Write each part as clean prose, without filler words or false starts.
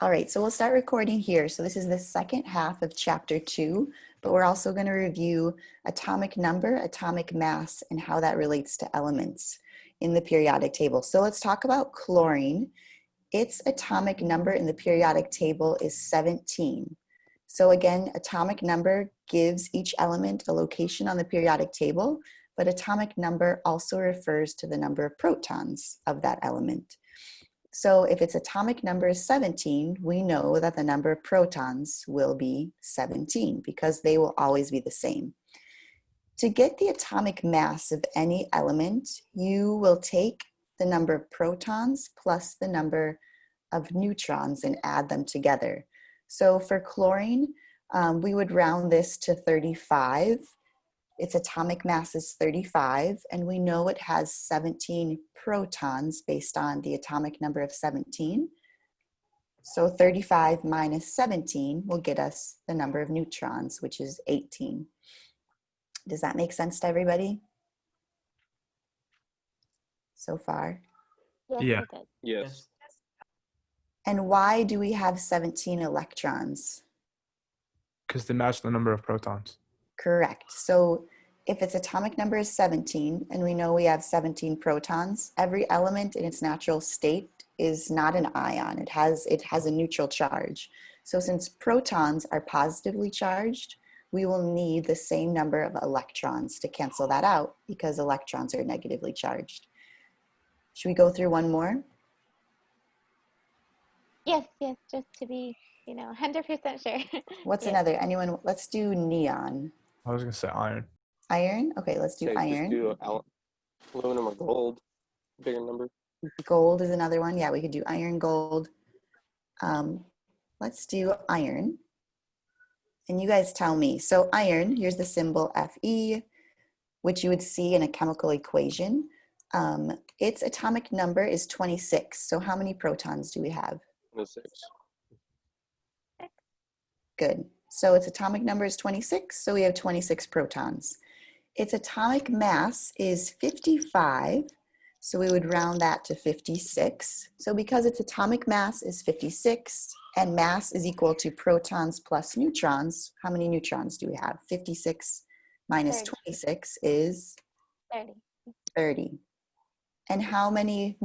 All right, so we'll start recording here. So this is the second half of chapter 2, but we're also going to review atomic number, atomic mass, and how that relates to elements in the periodic table. So let's talk about chlorine. Its atomic number in the periodic table is 17. So again, atomic number gives each element a location on the periodic table, but atomic number also refers to the number of protons of that element. So if its atomic number is 17, we know that the number of protons will be 17 because they will always be the same. To get the atomic mass of any element, you will take the number of protons plus the number of neutrons and add them together. So for chlorine, we would round this to 35. Its atomic mass is 35, and we know it has 17 protons based on the atomic number of 17. So 35 minus 17 will get us the number of neutrons, which is 18. Does that make sense to everybody so far? Yes, Yeah. it did. Yes. And why do we have 17 electrons? Because they match the number of protons. Correct. So if its atomic number is 17, and we know we have 17 protons, every element in its natural state is not an ion. It has a neutral charge. So since protons are positively charged, we will need the same number of electrons to cancel that out because electrons are negatively charged. Should we go through one more? Yes, just to be, 100% sure. What's Yes. another? Anyone? Let's do neon. I was going to say iron. Iron? Okay, let's do Okay, iron. just do aluminum or gold. Bigger number. Gold is another one. Yeah, we could do iron, gold. Let's do iron. And you guys tell me. So iron, here's the symbol Fe, which you would see in a chemical equation. Its atomic number is 26. So how many protons do we have? 6. Good. So its atomic number is 26. So we have 26 protons. Its atomic mass is 55. So we would round that to 56. So because its atomic mass is 56 and mass is equal to protons plus neutrons, how many neutrons do we have? 56 minus 30. 26 is 30. 30. And how many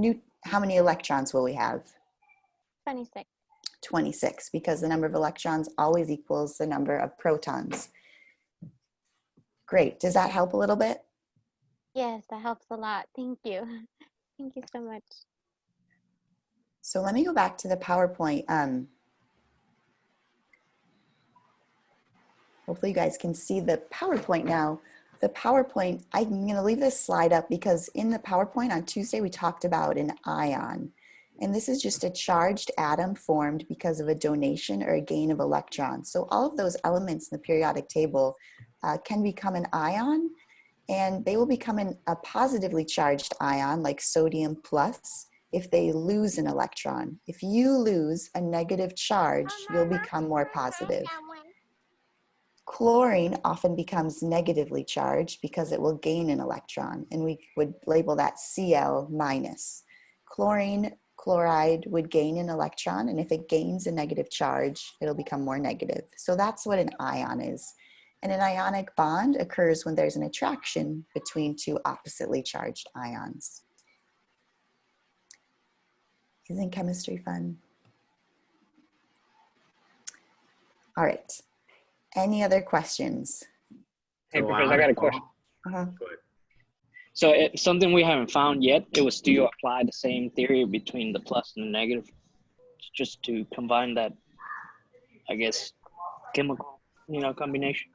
electrons will we have? 26. 26, because the number of electrons always equals the number of protons. Great. Does that help a little bit? Yes, that helps a lot. Thank you. Thank you so much. So let me go back to the PowerPoint. Hopefully you guys can see the PowerPoint now. The PowerPoint, I'm going to leave this slide up because in the PowerPoint on Tuesday, we talked about an ion. And this is just a charged atom formed because of a donation or a gain of electrons. So all of those elements in the periodic table can become an ion, and they will become a positively charged ion like sodium plus if they lose an electron. If you lose a negative charge, you'll become more positive. Chlorine often becomes negatively charged because it will gain an electron, and we would label that Cl minus. Chloride would gain an electron, and if it gains a negative charge, it'll become more negative. So that's what an ion is. And an ionic bond occurs when there's an attraction between two oppositely charged ions. Isn't chemistry fun? All right. Any other questions? Hey, Professor, I got a question. Uh-huh. So it's something we haven't found yet. It was, do you apply the same theory between the plus and the negative just to combine that, I guess, chemical, combination?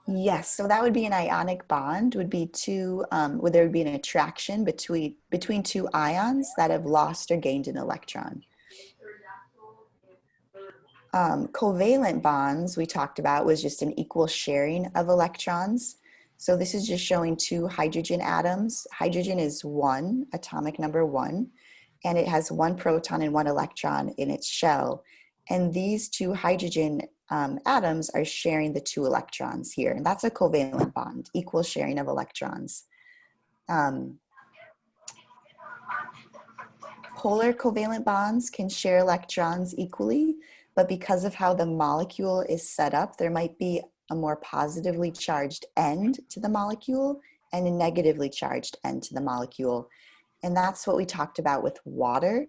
Yes, so that would be an ionic bond, would be where there would be an attraction between two ions that have lost or gained an electron. Covalent bonds we talked about was just an equal sharing of electrons. So this is just showing two hydrogen atoms. Hydrogen is 1, atomic number 1, and it has 1 proton and 1 electron in its shell. And these two hydrogen atoms are sharing the 2 electrons here. And that's a covalent bond, equal sharing of electrons. polar covalent bonds can share electrons equally, but because of how the molecule is set up, there might be a more positively charged end to the molecule and a negatively charged end to the molecule. And that's what we talked about with water.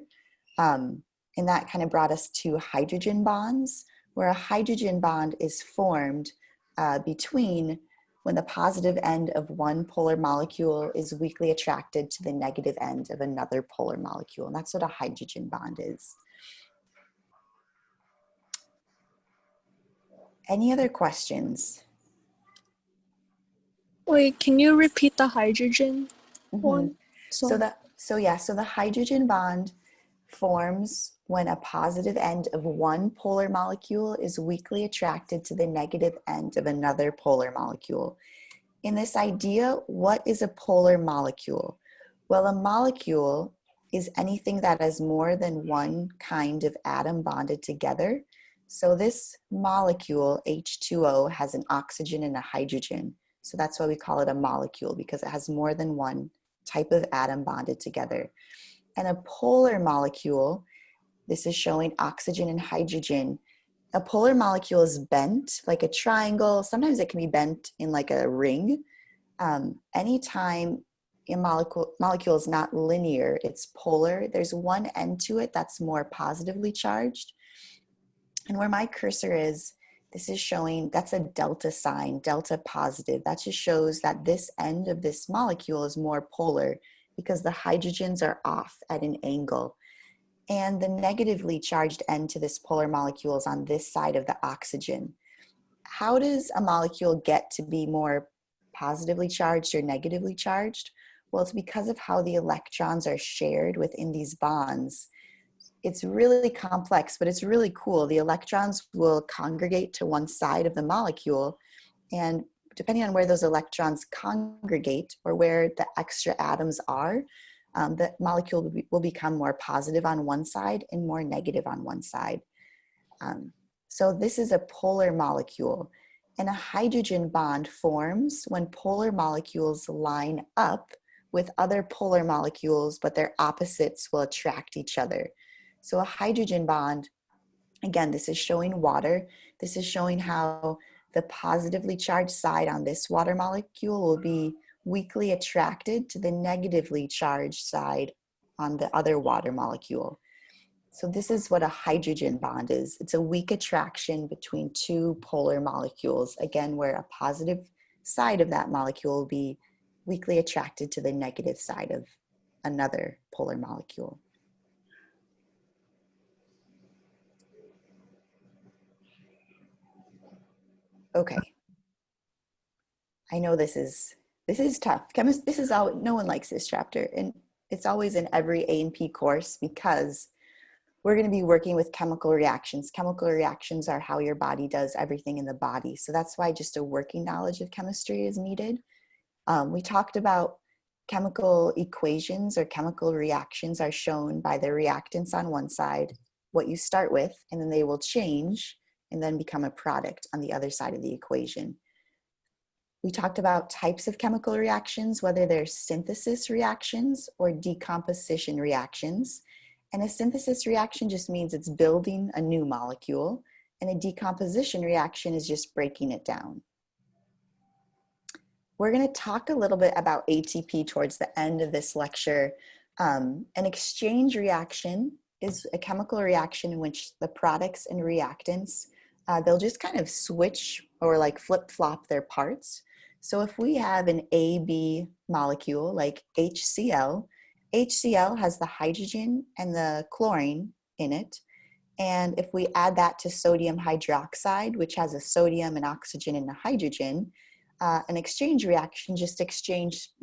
And that kind of brought us to hydrogen bonds, where a hydrogen bond is formed between when the positive end of one polar molecule is weakly attracted to the negative end of another polar molecule. And that's what a hydrogen bond is. Any other questions? Wait, can you repeat the hydrogen one? So the hydrogen bond forms when a positive end of one polar molecule is weakly attracted to the negative end of another polar molecule. In this idea, what is a polar molecule? Well, a molecule is anything that has more than one kind of atom bonded together. So this molecule, H2O, has an oxygen and a hydrogen. So that's why we call it a molecule, because it has more than one type of atom bonded together. And a polar molecule, this is showing oxygen and hydrogen. A polar molecule is bent like a triangle. Sometimes it can be bent in like a ring. Anytime a molecule is not linear, it's polar. There's one end to it that's more positively charged. And where my cursor is, this is showing, that's a delta sign, delta positive. That just shows that this end of this molecule is more polar because the hydrogens are off at an angle. And the negatively charged end to this polar molecule is on this side of the oxygen. How does a molecule get to be more positively charged or negatively charged? Well, it's because of how the electrons are shared within these bonds. It's really complex, but it's really cool. The electrons will congregate to one side of the molecule, and depending on where those electrons congregate or where the extra atoms are, the molecule will become more positive on one side and more negative on one side. So this is a polar molecule, and a hydrogen bond forms when polar molecules line up with other polar molecules, but their opposites will attract each other. So a hydrogen bond, again, this is showing water. This is showing how the positively charged side on this water molecule will be weakly attracted to the negatively charged side on the other water molecule. So this is what a hydrogen bond is. It's a weak attraction between two polar molecules, again, where a positive side of that molecule will be weakly attracted to the negative side of another polar molecule. Okay. I know this is tough. This is all, no one likes this chapter, and it's always in every A&P course because we're going to be working with chemical reactions. Chemical reactions are how your body does everything in the body. So that's why just a working knowledge of chemistry is needed. We talked about chemical equations or chemical reactions are shown by the reactants on one side, what you start with, and then they will change and then become a product on the other side of the equation. We talked about types of chemical reactions, whether they're synthesis reactions or decomposition reactions. And a synthesis reaction just means it's building a new molecule, and a decomposition reaction is just breaking it down. We're going to talk a little bit about ATP towards the end of this lecture. An exchange reaction is a chemical reaction in which the products and reactants, they'll just kind of switch or like flip-flop their parts. So if we have an AB molecule like HCl, HCl has the hydrogen and the chlorine in it. And if we add that to sodium hydroxide, which has a sodium, an oxygen, and a hydrogen, an exchange reaction just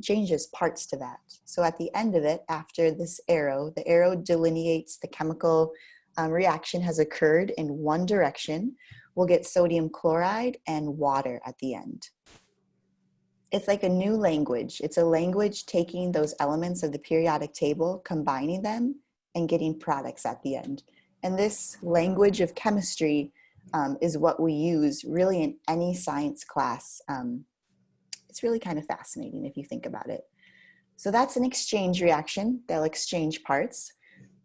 changes parts to that. So at the end of it, after this arrow, the arrow delineates the chemical reaction has occurred in one direction. We'll get sodium chloride and water at the end. It's like a new language. It's a language taking those elements of the periodic table, combining them, and getting products at the end. And this language of chemistry is what we use really in any science class. It's really kind of fascinating if you think about it. So that's an exchange reaction. They'll exchange parts.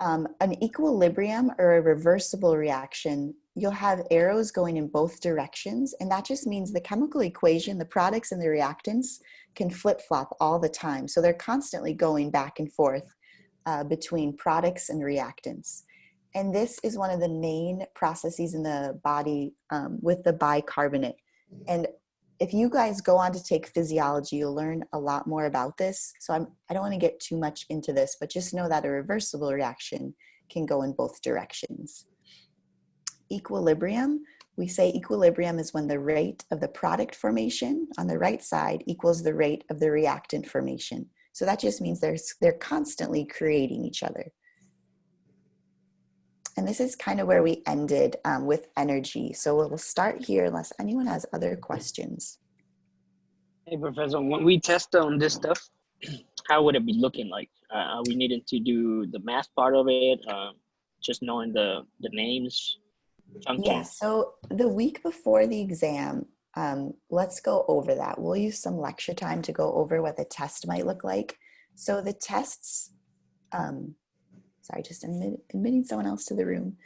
An equilibrium or a reversible reaction, you'll have arrows going in both directions, and that just means the chemical equation, the products and the reactants, can flip-flop all the time. So they're constantly going back and forth between products and reactants. And this is one of the main processes in the body with the bicarbonate. And if you guys go on to take physiology, you'll learn a lot more about this. So I don't want to get too much into this, but just know that a reversible reaction can go in both directions. Equilibrium, we say equilibrium is when the rate of the product formation on the right side equals the rate of the reactant formation. So that just means they're constantly creating each other. And this is kind of where we ended with energy. So we'll start here unless anyone has other questions. Hey, Professor, when we test on this stuff, how would it be looking like? Are we needing to do the math part of it? Just knowing the names? Chunking? Yeah, so the week before the exam, let's go over that. We'll use some lecture time to go over what the test might look like. So the tests, sorry, just admitting someone else to the room.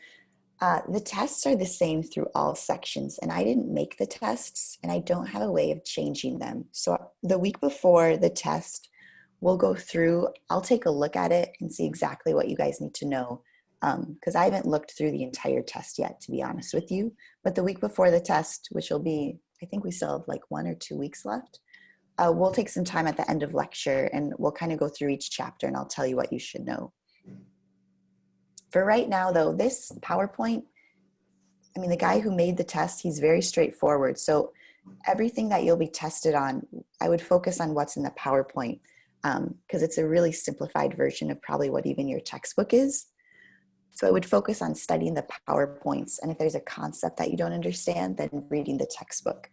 The tests are the same through all sections, and I didn't make the tests, and I don't have a way of changing them. So the week before the test, we'll go through, I'll take a look at it and see exactly what you guys need to know, because I haven't looked through the entire test yet, to be honest with you. But the week before the test, which will be, I think we still have like 1 or 2 weeks left, we'll take some time at the end of lecture, and we'll kind of go through each chapter, and I'll tell you what you should know. For right now, though, this PowerPoint, I mean, the guy who made the test, he's very straightforward. So everything that you'll be tested on, I would focus on what's in the PowerPoint because it's a really simplified version of probably what even your textbook is. So I would focus on studying the PowerPoints. And if there's a concept that you don't understand, then reading the textbook.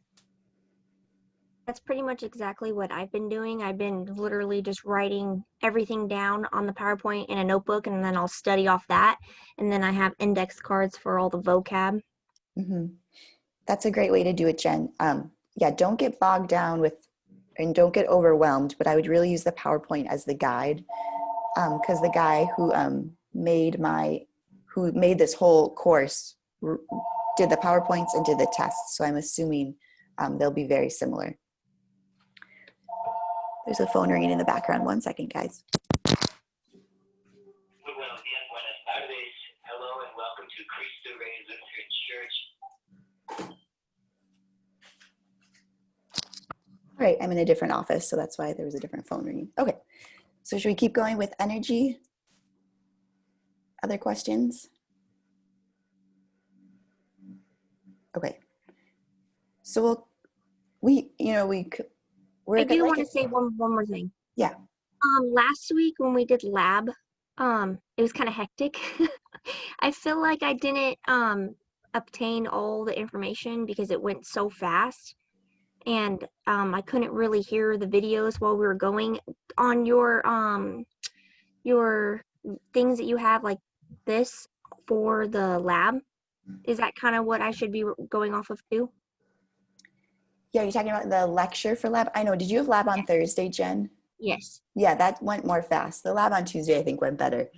That's pretty much exactly what I've been doing. I've been literally just writing everything down on the PowerPoint in a notebook, and then I'll study off that. And then I have index cards for all the vocab. Mm-hmm. That's a great way to do it, Jen. Yeah, don't get bogged down with, and don't get overwhelmed, but I would really use the PowerPoint as the guide because the guy who made this whole course did the PowerPoints and did the tests. So I'm assuming they'll be very similar. There's a phone ringing in the background. 1 second, guys. Hello and welcome to Cristo Rey Lutheran Church. All right, I'm in a different office, so that's why there was a different phone ringing. Okay, so should we keep going with energy? Other questions? Okay. So we're I do want to say one more thing. Yeah. Last week when we did lab, it was kind of hectic. I feel like I didn't obtain all the information because it went so fast, and I couldn't really hear the videos while we were going on your things that you have like this for the lab. Is that kind of what I should be going off of too? Yeah, you're talking about the lecture for lab? I know. Did you have lab on Thursday, Jen? Yes. Yeah, that went more fast. The lab on Tuesday, I think, went better.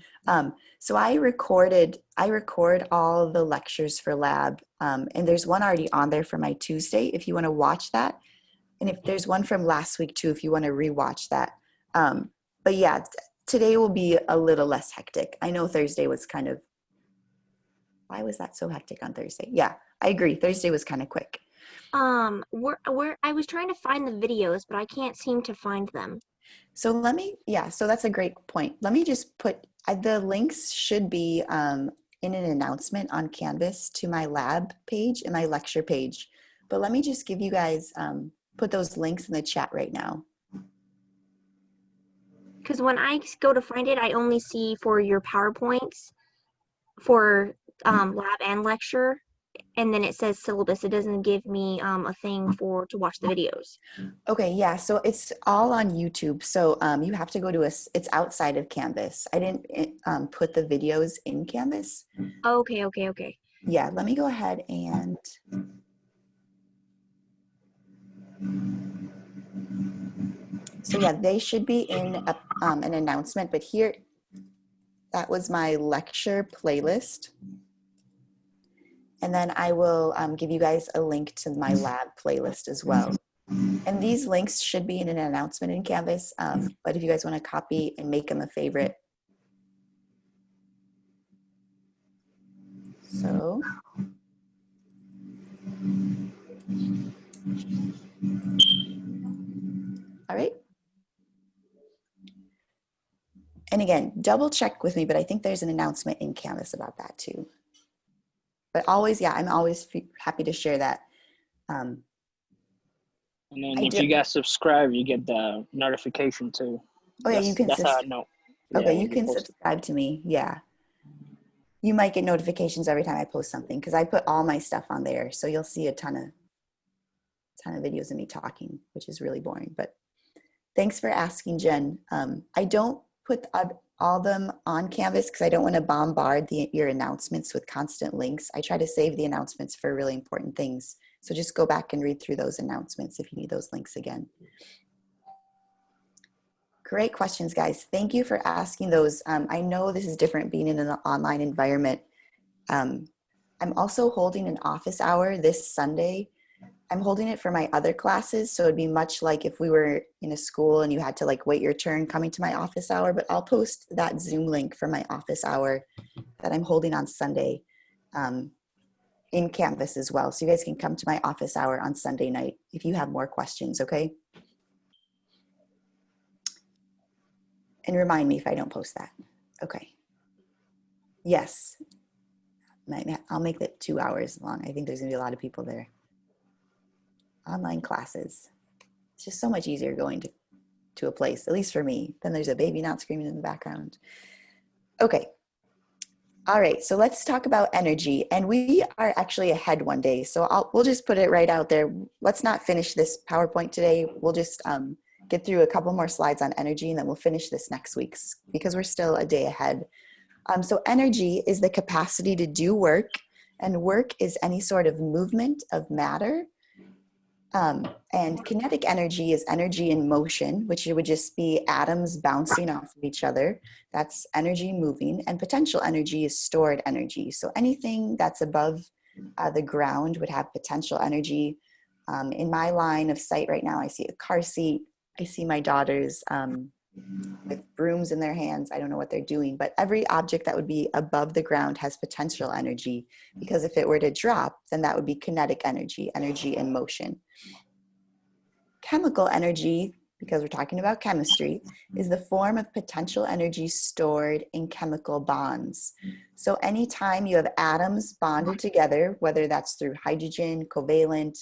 So I record all the lectures for lab, and there's one already on there for my Tuesday if you want to watch that. And if there's one from last week too, if you want to rewatch that. But yeah, today will be a little less hectic. I know Thursday was kind of, why was that so hectic on Thursday? Yeah, I agree. Thursday was kind of quick. Where I was trying to find the videos, but I can't seem to find them. So so that's a great point. Let me just put, the links should be in an announcement on Canvas to my lab page and my lecture page. But let me just give you guys, put those links in the chat right now. Because when I go to find it, I only see for your PowerPoints for lab and lecture, and then it says syllabus. It doesn't give me a thing to watch the videos. Okay, yeah, so it's all on YouTube. So you have to go to it's outside of Canvas. I didn't put the videos in Canvas. Okay. Yeah, let me go ahead and so yeah, they should be in an announcement, but here, That was my lecture playlist. And then I will give you guys a link to my lab playlist as well. And these links should be in an announcement in Canvas, but if you guys want to copy and make them a favorite. So. All right. And again, double check with me, but I think there's an announcement in Canvas about that too. But always, yeah, I'm always happy to share that. And then if you guys subscribe, you get the notification too. Oh yeah, you can. That's how I know. Okay, Yeah, you can subscribe to me. Yeah. You might get notifications every time I post something because I put all my stuff on there. So you'll see a ton of videos of me talking, which is really boring. But thanks for asking, Jen. I don't put all them on Canvas because I don't want to bombard your announcements with constant links. I try to save the announcements for really important things. So just go back and read through those announcements if you need those links again. Great questions, guys. Thank you for asking those. I know this is different being in an online environment. I'm also holding an office hour this Sunday. I'm holding it for my other classes, so it'd be much like if we were in a school and you had to like wait your turn coming to my office hour, but I'll post that Zoom link for my office hour that I'm holding on Sunday in Canvas as well. So you guys can come to my office hour on Sunday night if you have more questions, okay? And remind me if I don't post that. Okay. Yes. I'll make it 2 hours long. I think there's gonna be a lot of people there. Online classes. It's just so much easier going to a place, at least for me. Then there's a baby not screaming in the background. Okay. All right, so let's talk about energy. And we are actually ahead one day. So we'll just put it right out there. Let's not finish this PowerPoint today. We'll just get through a couple more slides on energy and then we'll finish this next week's because we're still a day ahead. So energy is the capacity to do work, and work is any sort of movement of matter. And kinetic energy is energy in motion, which would just be atoms bouncing off of each other. That's energy moving. And potential energy is stored energy. So anything that's above the ground would have potential energy. In my line of sight right now, I see a car seat. I see my daughters with brooms in their hands. I don't know what they're doing, but every object that would be above the ground has potential energy, because if it were to drop, then that would be kinetic energy, energy in motion. Chemical energy, because we're talking about chemistry, is the form of potential energy stored in chemical bonds. So anytime you have atoms bonded together, whether that's through hydrogen, covalent,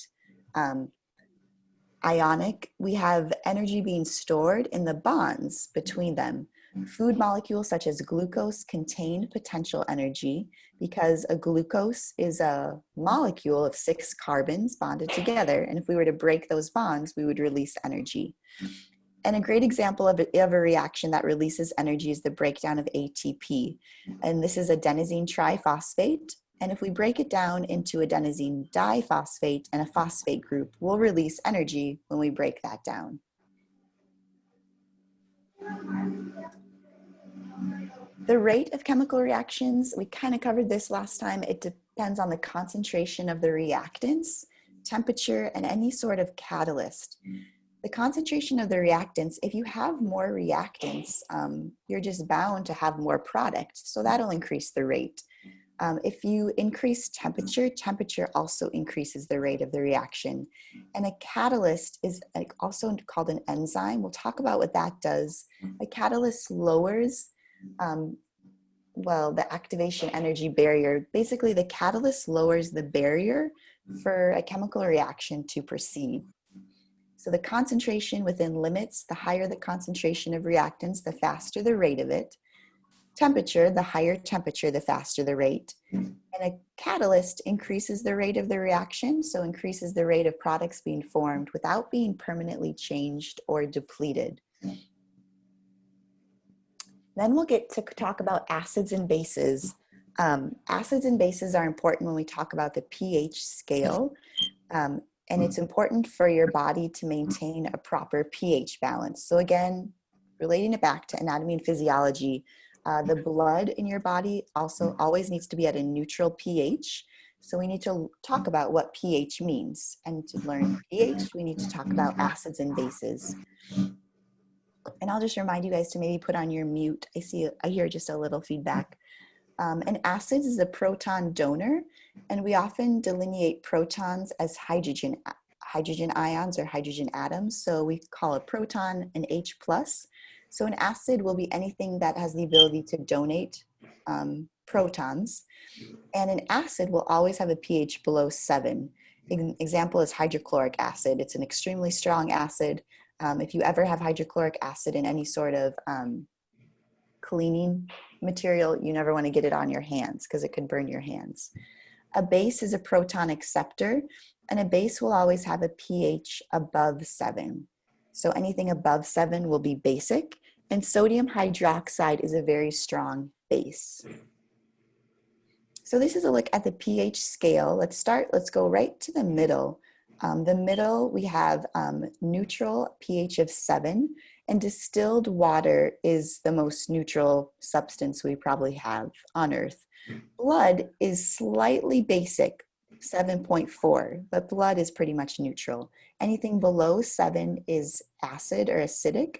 ionic, we have energy being stored in the bonds between them. Food molecules such as glucose contain potential energy because a glucose is a molecule of 6 carbons bonded together. And if we were to break those bonds, we would release energy. And a great example of a reaction that releases energy is the breakdown of ATP. And this is adenosine triphosphate. And if we break it down into adenosine diphosphate and a phosphate group, we'll release energy when we break that down. The rate of chemical reactions, we kind of covered this last time. It depends on the concentration of the reactants, temperature, and any sort of catalyst. The concentration of the reactants, if you have more reactants, you're just bound to have more product. So that'll increase the rate. If you increase temperature, temperature also increases the rate of the reaction. And a catalyst is also called an enzyme. We'll talk about what that does. A catalyst lowers, the activation energy barrier. Basically, the catalyst lowers the barrier for a chemical reaction to proceed. So the concentration within limits, the higher the concentration of reactants, the faster the rate of it. Temperature, the higher temperature, the faster the rate. And a catalyst increases the rate of the reaction, so increases the rate of products being formed without being permanently changed or depleted. Then we'll get to talk about acids and bases. Acids and bases are important when we talk about the pH scale. And it's important for your body to maintain a proper pH balance. So again, relating it back to anatomy and physiology, The blood in your body also always needs to be at a neutral pH. So we need to talk about what pH means. And to learn pH, we need to talk about acids and bases. And I'll just remind you guys to maybe put on your mute. I hear just a little feedback. An acid is a proton donor, and we often delineate protons as hydrogen ions or hydrogen atoms. So we call a proton an H+. So an acid will be anything that has the ability to donate protons. And an acid will always have a pH below 7. An example is hydrochloric acid. It's an extremely strong acid. If you ever have hydrochloric acid in any sort of cleaning material, you never want to get it on your hands because it could burn your hands. A base is a proton acceptor, and a base will always have a pH above 7. So anything above 7 will be basic, and sodium hydroxide is a very strong base. So this is a look at the pH scale. Let's go right to the middle. The middle, we have neutral pH of 7, and distilled water is the most neutral substance we probably have on Earth. Blood is slightly basic, 7.4, but blood is pretty much neutral. Anything below 7 is acid or acidic,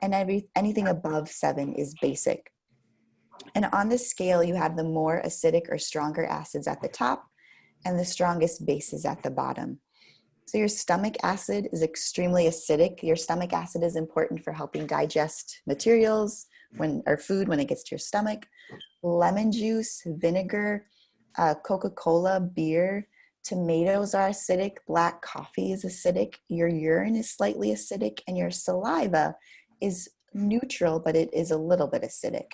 and anything above 7 is basic. And on this scale, you have the more acidic or stronger acids at the top and the strongest bases at the bottom. So your stomach acid is extremely acidic. Your stomach acid is important for helping digest materials or food when it gets to your stomach. Lemon juice, vinegar, Coca-Cola, beer, tomatoes are acidic, black coffee is acidic, your urine is slightly acidic, and your saliva is neutral, but it is a little bit acidic.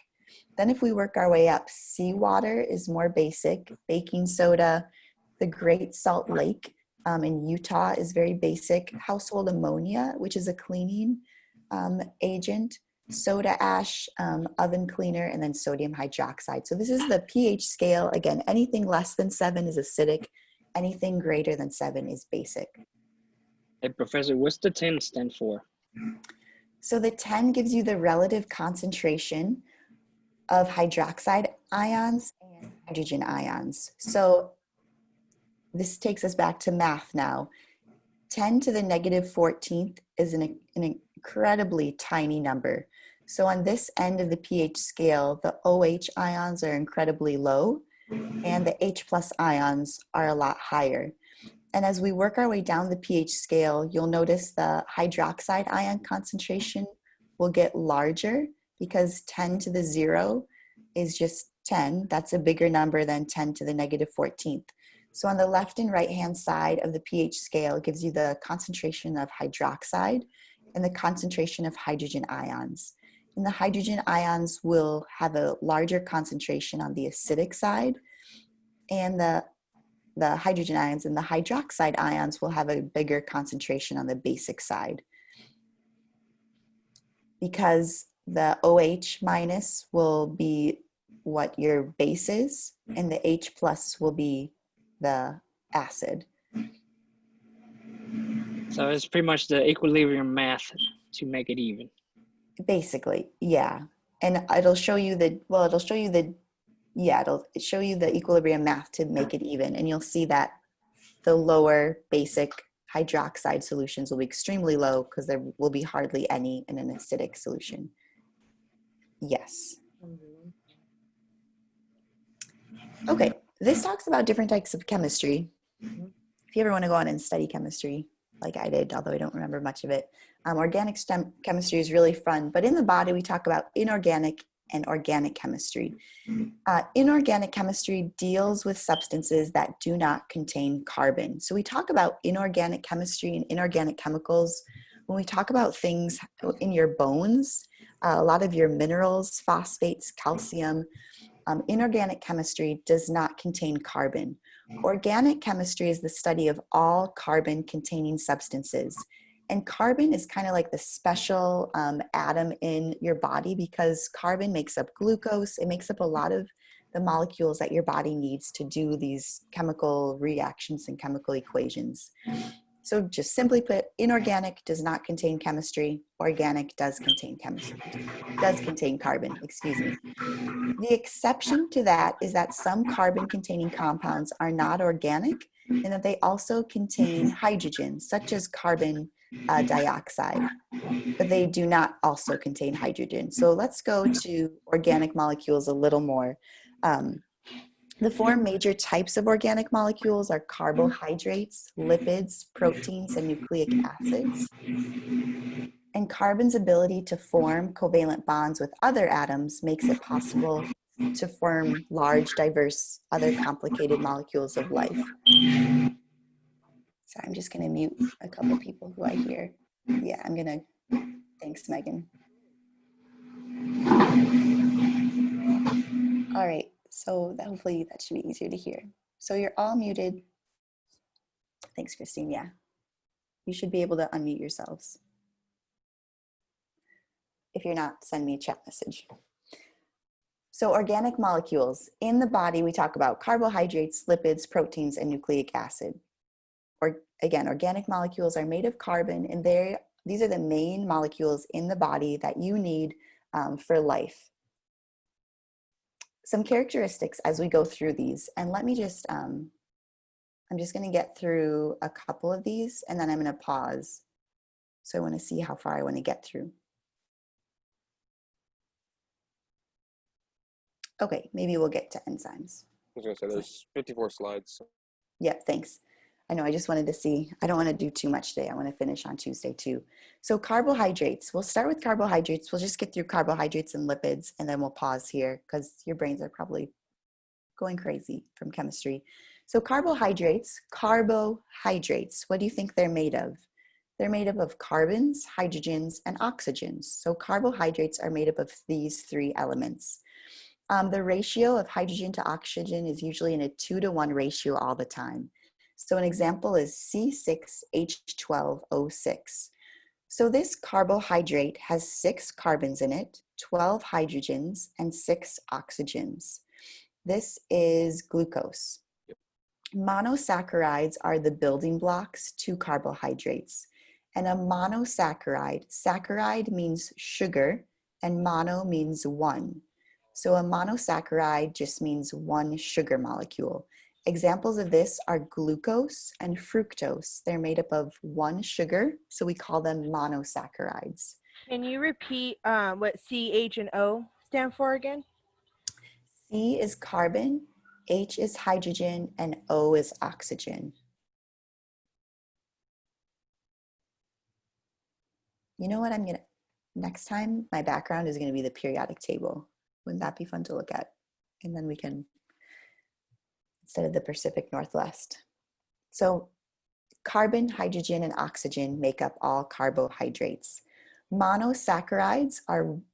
Then if we work our way up, seawater is more basic, baking soda, the Great Salt Lake in Utah is very basic, household ammonia, which is a cleaning agent, soda ash, oven cleaner, and then sodium hydroxide. So this is the pH scale. Again, anything less than 7 is acidic, anything greater than 7 is basic. Hey, Professor, what's the 10 stand for? So the 10 gives you the relative concentration of hydroxide ions and hydrogen ions. So this takes us back to math now. 10 to the negative 14th is an incredibly tiny number. So on this end of the pH scale, the OH ions are incredibly low and the H+ ions are a lot higher. And as we work our way down the pH scale, you'll notice the hydroxide ion concentration will get larger because 10 to the 0 is just 10. That's a bigger number than 10 to the negative 14th. So on the left and right hand side of the pH scale gives you the concentration of hydroxide and the concentration of hydrogen ions. And the hydrogen ions will have a larger concentration on the acidic side, and the hydrogen ions and the hydroxide ions will have a bigger concentration on the basic side. Because the OH minus will be what your base is, and the H+ will be the acid. So it's pretty much the equilibrium math to make it even. Basically, yeah. And it'll show you the equilibrium math to make it even. And you'll see that the lower basic hydroxide solutions will be extremely low because there will be hardly any in an acidic solution. Yes. Okay, this talks about different types of chemistry. If you ever want to go on and study chemistry, like I did, although I don't remember much of it, organic chemistry is really fun. But in the body, we talk about inorganic and organic chemistry. Inorganic chemistry deals with substances that do not contain carbon. So we talk about inorganic chemistry and inorganic chemicals when we talk about things in your bones, a lot of your minerals, phosphates, calcium. Inorganic chemistry does not contain carbon. Organic chemistry is the study of all carbon-containing substances. And carbon is kind of like the special atom in your body because carbon makes up glucose. It makes up a lot of the molecules that your body needs to do these chemical reactions and chemical equations. So just simply put, inorganic does not contain chemistry. Organic does contain chemistry, does contain carbon, excuse me. The exception to that is that some carbon-containing compounds are not organic and that they also contain hydrogen, such as carbon dioxide, but they do not also contain hydrogen. So let's go to organic molecules a little more. The four major types of organic molecules are carbohydrates, lipids, proteins, and nucleic acids. And carbon's ability to form covalent bonds with other atoms makes it possible to form large, diverse, other complicated molecules of life. So I'm just gonna mute a couple people who I hear. Yeah, I'm gonna, thanks, Megan. All right, so hopefully that should be easier to hear. So you're all muted. Thanks, Christine, yeah. You should be able to unmute yourselves. If you're not, send me a chat message. So organic molecules. In the body, we talk about carbohydrates, lipids, proteins, and nucleic acid. Or again, organic molecules are made of carbon, and these are the main molecules in the body that you need for life. Some characteristics as we go through these, and let me just, I'm just gonna get through a couple of these, and then I'm gonna pause. So I wanna see how far I wanna get through. Okay, maybe we'll get to enzymes. I was gonna say there's 54 slides. Yep, thanks. I know, I just wanted to see, I don't want to do too much today. I want to finish on Tuesday too. So carbohydrates, we'll start with carbohydrates. We'll just get through carbohydrates and lipids, and then we'll pause here because your brains are probably going crazy from chemistry. So carbohydrates, what do you think they're made of? They're made up of carbons, hydrogens, and oxygens. So carbohydrates are made up of these three elements. The ratio of hydrogen to oxygen is usually in a 2-to-1 ratio all the time. So an example is C6H12O6. So this carbohydrate has 6 carbons in it, 12 hydrogens, and 6 oxygens. This is glucose. Monosaccharides are the building blocks to carbohydrates. And a monosaccharide, saccharide means sugar, and mono means one. So a monosaccharide just means one sugar molecule. Examples of this are glucose and fructose. They're made up of one sugar, so we call them monosaccharides. Can you repeat what C, H, and O stand for again? C is carbon, H is hydrogen, and O is oxygen. You know what next time, my background is gonna be the periodic table. Wouldn't that be fun to look at? And then we can, instead of the Pacific Northwest. So carbon, hydrogen, and oxygen make up all carbohydrates. Monosaccharides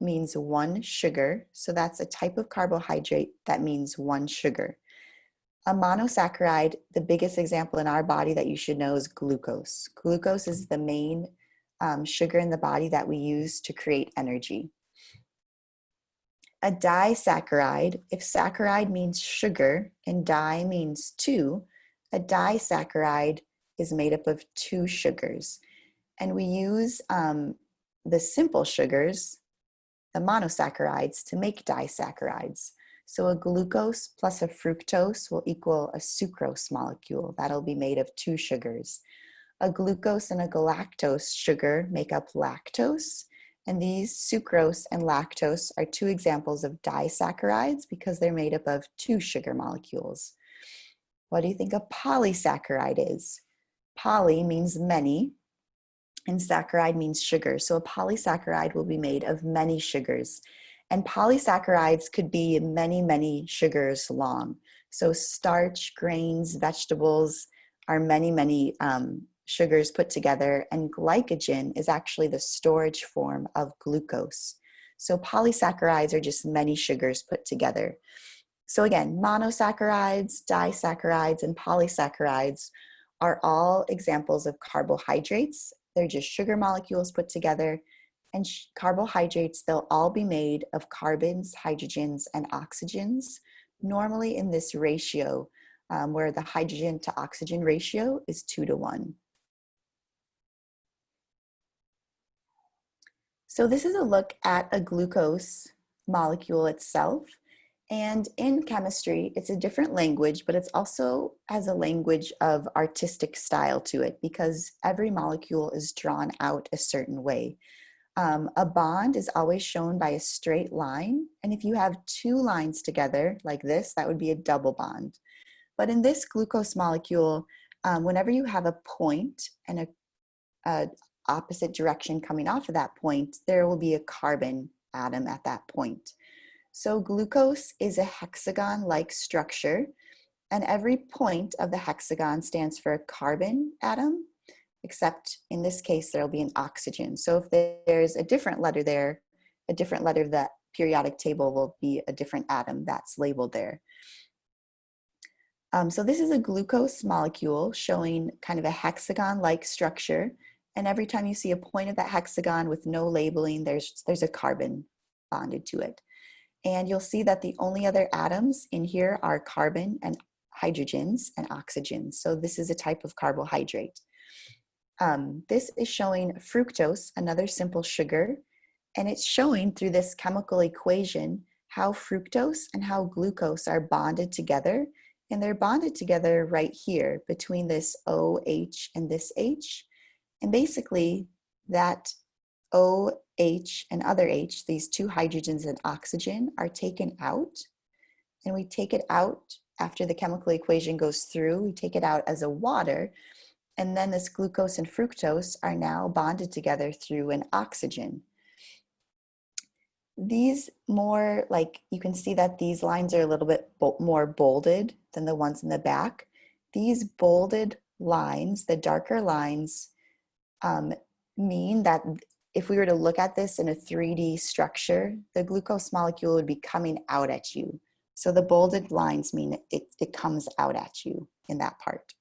means one sugar. So that's a type of carbohydrate that means one sugar. A monosaccharide, the biggest example in our body that you should know is glucose. Glucose is the main sugar in the body that we use to create energy. A disaccharide, if saccharide means sugar and di means two, a disaccharide is made up of 2 sugars. And we use the simple sugars, the monosaccharides, to make disaccharides. So a glucose plus a fructose will equal a sucrose molecule. That'll be made of 2 sugars. A glucose and a galactose sugar make up lactose. And these sucrose and lactose are 2 examples of disaccharides because they're made up of 2 sugar molecules. What do you think a polysaccharide is? Poly means many, and saccharide means sugar. So a polysaccharide will be made of many sugars. And polysaccharides could be many, many sugars long. So starch, grains, vegetables are many, many sugars put together, and glycogen is actually the storage form of glucose. So polysaccharides are just many sugars put together. So again, monosaccharides, disaccharides, and polysaccharides are all examples of carbohydrates. They're just sugar molecules put together. And carbohydrates, they'll all be made of carbons, hydrogens, and oxygens, normally in this ratio where the hydrogen to oxygen ratio is 2-to-1. So this is a look at a glucose molecule itself. And in chemistry, it's a different language, but it's also has a language of artistic style to it because every molecule is drawn out a certain way. A bond is always shown by a straight line. And if you have two lines together like this, that would be a double bond. But in this glucose molecule, whenever you have a point and a opposite direction coming off of that point, there will be a carbon atom at that point. So glucose is a hexagon-like structure, and every point of the hexagon stands for a carbon atom, except in this case, there'll be an oxygen. So if there's a different letter there, a different letter of that periodic table will be a different atom that's labeled there. So this is a glucose molecule showing kind of a hexagon-like structure. And every time you see a point of that hexagon with no labeling, there's a carbon bonded to it. And you'll see that the only other atoms in here are carbon and hydrogens and oxygens. So this is a type of carbohydrate. This is showing fructose, another simple sugar, and it's showing through this chemical equation how fructose and how glucose are bonded together. And they're bonded together right here between this OH and this H. And basically that OH and other H, these two hydrogens and oxygen, are taken out. And we take it out after the chemical equation goes through, we take it out as a water. And then this glucose and fructose are now bonded together through an oxygen. These more, like you can see that these lines are a little bit more bolded than the ones in the back. These bolded lines, the darker lines, mean that if we were to look at this in a 3D structure, the glucose molecule would be coming out at you. So the bolded lines mean it comes out at you in that part.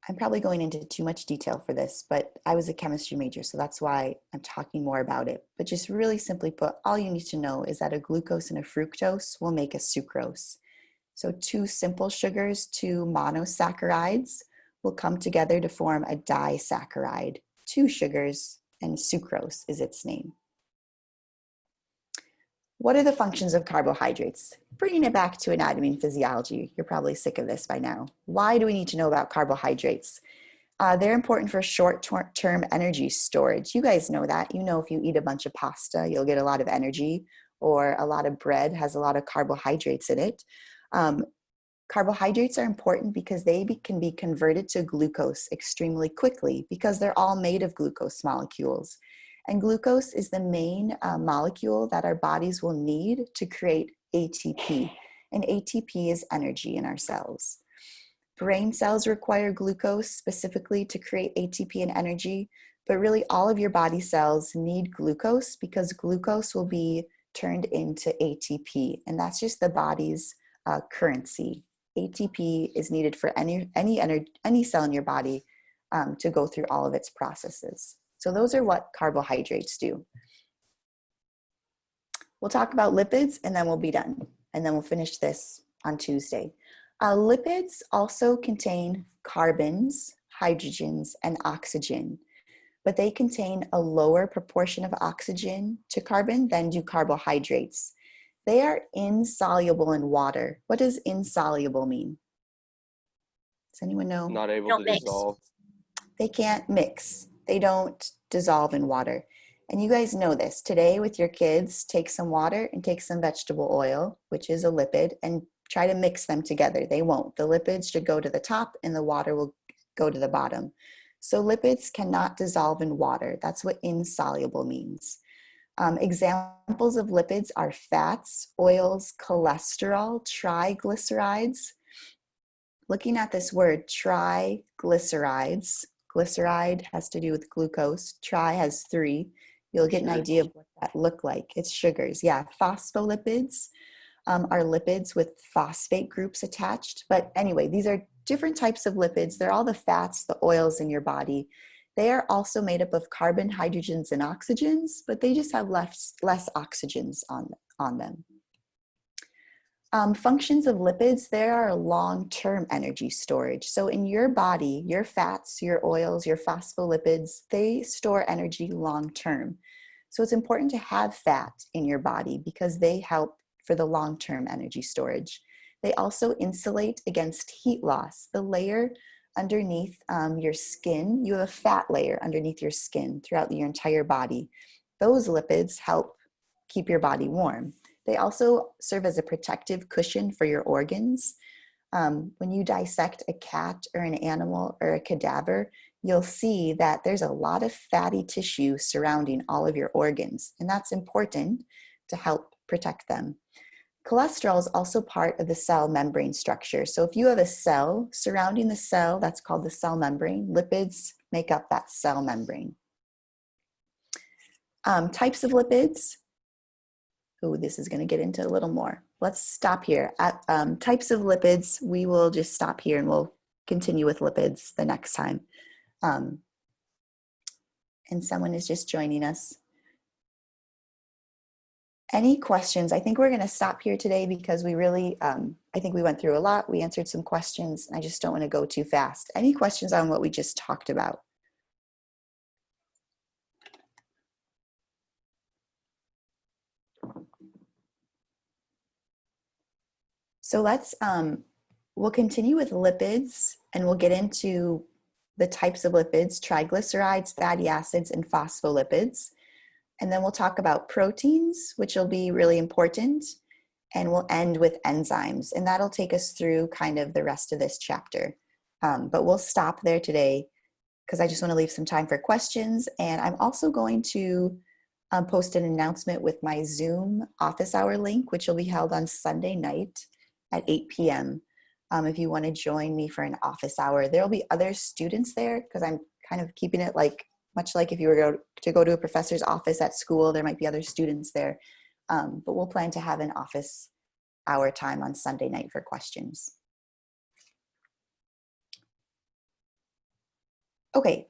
I'm probably going into too much detail for this, but I was a chemistry major, so that's why I'm talking more about it. But just really simply put, all you need to know is that a glucose and a fructose will make a sucrose. So two simple sugars, two monosaccharides will come together to form a disaccharide. Two sugars, and sucrose is its name. What are the functions of carbohydrates? Bringing it back to anatomy and physiology, you're probably sick of this by now. Why do we need to know about carbohydrates? They're important for short-term energy storage. You guys know that. You know if you eat a bunch of pasta, you'll get a lot of energy, or a lot of bread has a lot of carbohydrates in it. Carbohydrates are important because they can be converted to glucose extremely quickly because they're all made of glucose molecules. And glucose is the main molecule that our bodies will need to create ATP. And ATP is energy in our cells. Brain cells require glucose specifically to create ATP and energy, but really all of your body cells need glucose because glucose will be turned into ATP. And that's just the body's currency. ATP is needed for any cell in your body to go through all of its processes. So those are what carbohydrates do. We'll talk about lipids and then we'll be done. And then we'll finish this on Tuesday. Lipids also contain carbons, hydrogens, and oxygen, but they contain a lower proportion of oxygen to carbon than do carbohydrates. They are insoluble in water. What does insoluble mean? Does anyone know? Not able Don't to mix. dissolve. They can't mix. They don't dissolve in water. And you guys know this. Today with your kids, take some water and take some vegetable oil, which is a lipid, and try to mix them together. They won't. The lipids should go to the top and the water will go to the bottom. So lipids cannot dissolve in water. That's what insoluble means. Examples of lipids are fats, oils, cholesterol, triglycerides. Looking at this word, triglycerides, glyceride has to do with glucose. Tri has 3. You'll get an idea of what that look like. It's sugars. Yeah, phospholipids are lipids with phosphate groups attached. But anyway, these are different types of lipids. They're all the fats, the oils in your body. They are also made up of carbon, hydrogens, and oxygens, but they just have less oxygens on them. Functions of lipids, there are long-term energy storage. So in your body, your fats, your oils, your phospholipids, they store energy long-term. So it's important to have fat in your body because they help for the long-term energy storage. They also insulate against heat loss. The layer underneath your skin, you have a fat layer underneath your skin throughout your entire body. Those lipids help keep your body warm. They also serve as a protective cushion for your organs. When you dissect a cat or an animal or a cadaver, you'll see that there's a lot of fatty tissue surrounding all of your organs, and that's important to help protect them. Cholesterol is also part of the cell membrane structure. So if you have a cell surrounding the cell, that's called the cell membrane. Lipids make up that cell membrane. Types of lipids. Oh, this is going to get into a little more. Let's stop here. At types of lipids, we will just stop here and we'll continue with lipids the next time. And someone is just joining us. Any questions? I think we're going to stop here today because we really, I think we went through a lot. We answered some questions. I just don't want to go too fast. Any questions on what we just talked about? So let's, we'll continue with lipids and we'll get into the types of lipids, triglycerides, fatty acids, and phospholipids. And then we'll talk about proteins, which will be really important. And we'll end with enzymes. And that'll take us through kind of the rest of this chapter. But we'll stop there today because I just want to leave some time for questions. And I'm also going to post an announcement with my Zoom office hour link, which will be held on Sunday night at 8 p.m. If you want to join me for an office hour, there'll be other students there because I'm kind of keeping it like, much like if you were to go to a professor's office at school, there might be other students there. But we'll plan to have an office hour time on Sunday night for questions. Okay,